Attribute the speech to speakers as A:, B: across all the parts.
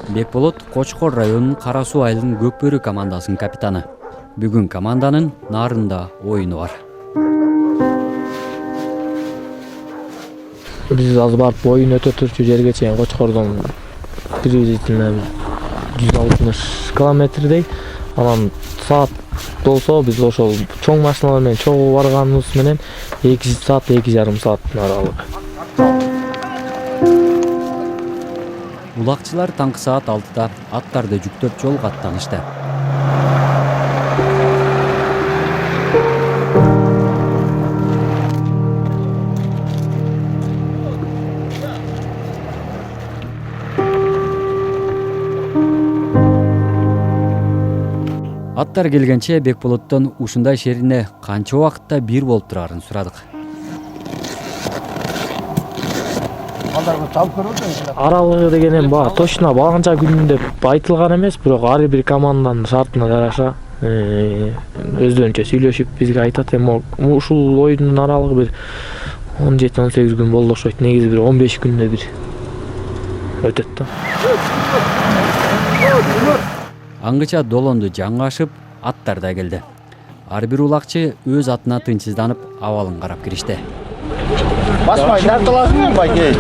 A: Бекболот Кочкор районунун Кара Суу айылынын Көкбөрү командасынын капитаны. Бүгүн команданын Нарында оюну бар.
B: Биз азыр барып оюн өтө турчу жерге чейин Кочкордон приблизительно 160 километрдей. Анан саат болсо биз ошол чоң машиналар менен чогуу барганыбыз менен 2 саат 2,5 сааттын аралыгы.
A: Улакчылар таңкы саат 6-да аттарды жүктөп жолго аттанышты. Аттар келгенче Бекболоттон ушундай шерине канча убакытта бир болуп турарын сурадык.
B: Аралыгы деген эми точно баланча күн деп айтылган эмес, бирок ар бир команданын шартына жараша өздөрүнчө сүйлөшүп бизге айтат. Эми ушул оюндун аралыгы бир 17-18 күн болду окшойт. Негизи бир 15 күндө бир өтөт да.
A: Аңгыча долонду жаңгашып, аттар да келди. Ар бир улакчы өз атына тынчсызданып абалын карап киришти.
C: Басмай, тартыласың байке.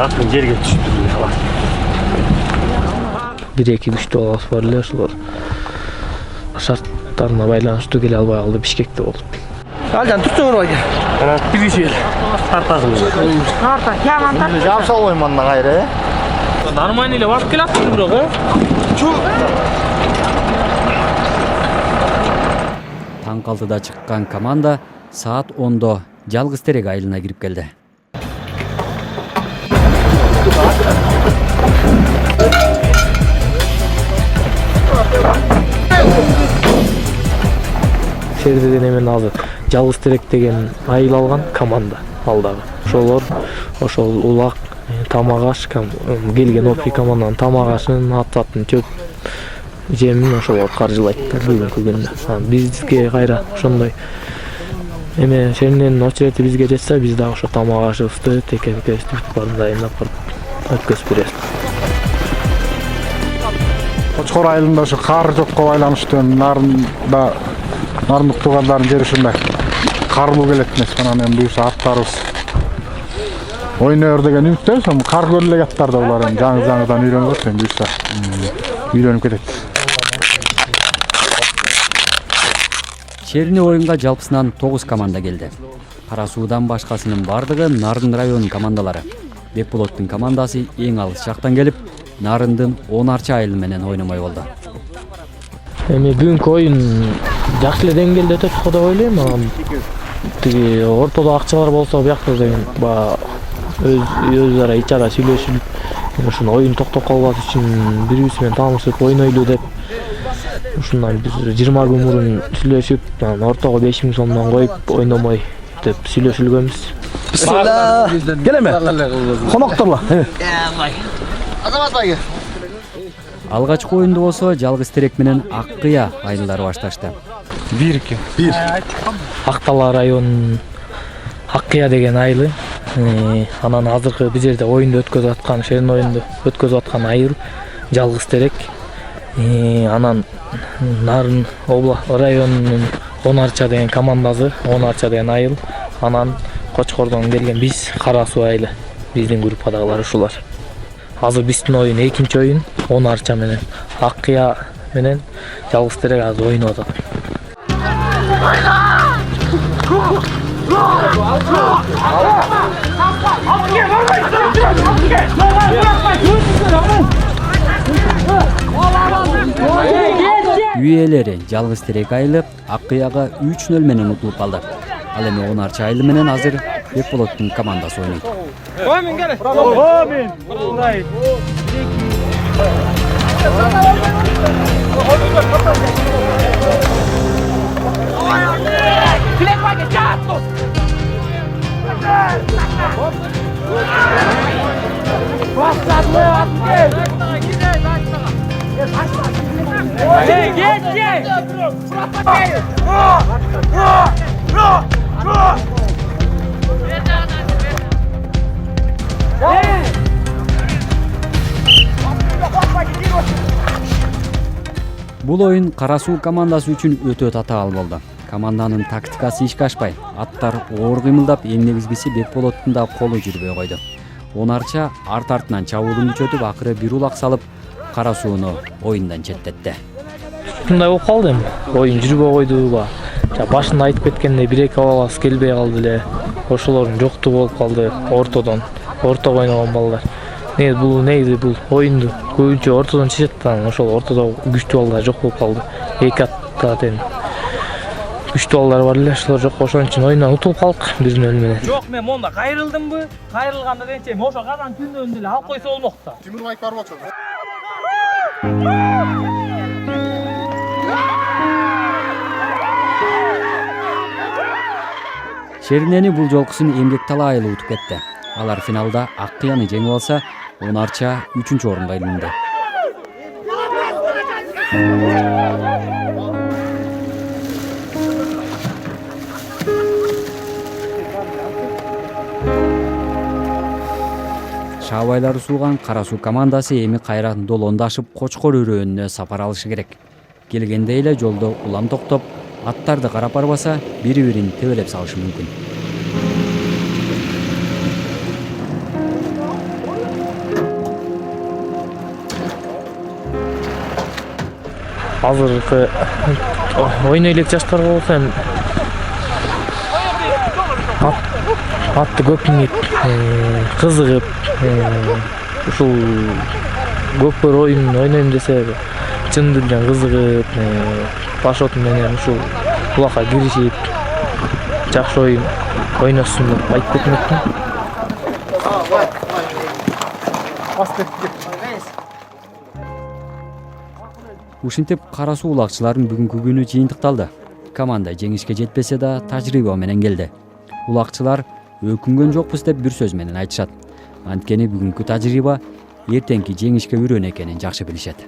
D: Атын жерге түшүп.
B: Бир-эки күчтүү алабыз бар эле, ошолор шарттарына байланыштуу келе албай калды, Бишкекте болуп.
C: Алжан туттуңур байке.
D: Бир ишел. Тартасың.
C: Тарта, яман жапсал оймандан кайры.
D: Нормально эле басып келатсың бирок,
A: Таң 6-да чыккан команда саат 10-до Жалгыз Терек айылына кирип келди.
B: Шердеден эмен азыр Жалгыз Терек деген айыл алган команда алдагы. Ошолор ошол улак тамагаш келген опи команданын тамагашын, ат-сатын, чөп жемин ошолор каржылайт бүгүнкү күндө. Бизге кайра ошондой эме шеринен очерети бизге жетсе, биз дагы ошо тамагашыбызды, теке-мекебизди барын дайындап өткөзүп беребиз.
E: Кочкор айылында ошо кар жокко байланыштуу нарындык туугандардын жери ушундай карлуу келет эмес. Анан эми буюрса аттарыбыз ойноор деген үмүттөбүз. Кар көрүлө аттар да булар эми жаңы-жаңыдан үйрөнүп атат, эми буюрса үйрөнүп кетет.
A: Шерине оюнга жалпысынан 9 команда келди. Кара Суудан башкасынын бардыгы Нарын районунун командалары. Бекболоттун командасы эң алыс жактан келип, Нарындын 10 айылы менен ойномой болду.
B: Эми бүгүнкү оюн жакшы эле деңгээлде өтөт го деп ойлойм. Тиги ортодо акчалар болсо, биякта деген өз ара ичара сүйлөшүп, ушуну оюн токтоп калбас үчүн бири-бирибиз менен таанышып ойнойлу деп ушундан биз 20 күн мурун сүйлөшүп, ортого 5000 сомдон коюп ойномой деп сүйлөшүлгөнбүз.
C: Келеме? Конокторла. Азамат байке.
A: Алгачкы оюнду болсо Жалгыз Терек менен Аккыя айылдары башташты.
E: 1-2.
B: Актала районунун Аккыя деген айылы. Анан азыркы биз жерде оюнду өткөзүп аткан, шерин оюнду өткөзүп аткан айыл Жалгыз Терек. Анан Нарын районунун 10 деген командасы, 10 деген айыл. Анан Кочкордон келген биз Кара Суу айылы, биздин группадагылар ушулар. Азыр биздин оюн экинчи оюн 10 менен Аккыя менен Жалгыз Терек азыр ойноп атат.
A: Үй ээлери Жалгыз Терек айылы Аккыяга 3-0 менен утулуп калды. Ал эми 10 айылы менен азыр Бекболоттун командасы ойнойт.
D: Амин келе. Амин. Бурай.
A: Бул оюн Кара Суу командасы үчүн өтө татаал болду. Команданын тактикасы ишке ашпай, аттар оор кыймылдап, эң негизгиси Бекболоттун да колу жүрбөй койду. Онарча арт-артынан чабуулун күчөтүп, акыры бир улак салып, Кара Сууну оюндан четтетти.
B: Мындай болуп калды эми. Оюн жүрбөй койду. Башында айтып кеткендей, 1-2 балас келбей калды эле. Ошолордун жоктугу болуп калды ортодон. Ортого ойногон балдар. Негизи бул оюнду көбүнчө ортодон чечет да, ошол ортодо күчтүү балдар жок болуп калды. Эки атта тең күчтүү балдар бар эле, ошолор жок. Ошон үчүн оюндан утулуп калдык 1-0 менен.
D: Жок, мен монда кайрылдымбы? Кайрылганда дече, ошо казан түндөн деле алып койсо болмок да.
C: Тимирбаев бар болчу.
A: Шеринени бул жолкусун Эмгек Талайылы утуп кетти. Алар финалда Ак Кыяны жеңип алса, Онарча 3-орунга илинди. Шаабайлары сууган Кара Суу командасы эми кайра долоонду ашып Кочкор өрөөнүнө сапар алышы керек. Келгенде эле жолдо улам токтоп, аттарды карап барбаса, бири-бирин тебелеп салышы мүмкүн.
B: Азыркы ойной элек жаштарга болсо эми атты көп минип, кызыгып, ушул көпөр оюн ойнойм десе, чындыгы менен кызыгып, башот менен ушул булакка киришип, жакшы оюн ойносун деп айтып кетмекмин.
A: Ушинтип Кара Суу улакчыларын бүгүнкү күнү жыйынтыкталды. Команда жеңишке жетпесе да тажрыйба менен келди. Улакчылар өкүнгөн жокпуз деп бир сөз менен айтышат. Анткени бүгүнкү тажрыйба эртеңки жеңишке үйрөнө экенин жакшы билишет.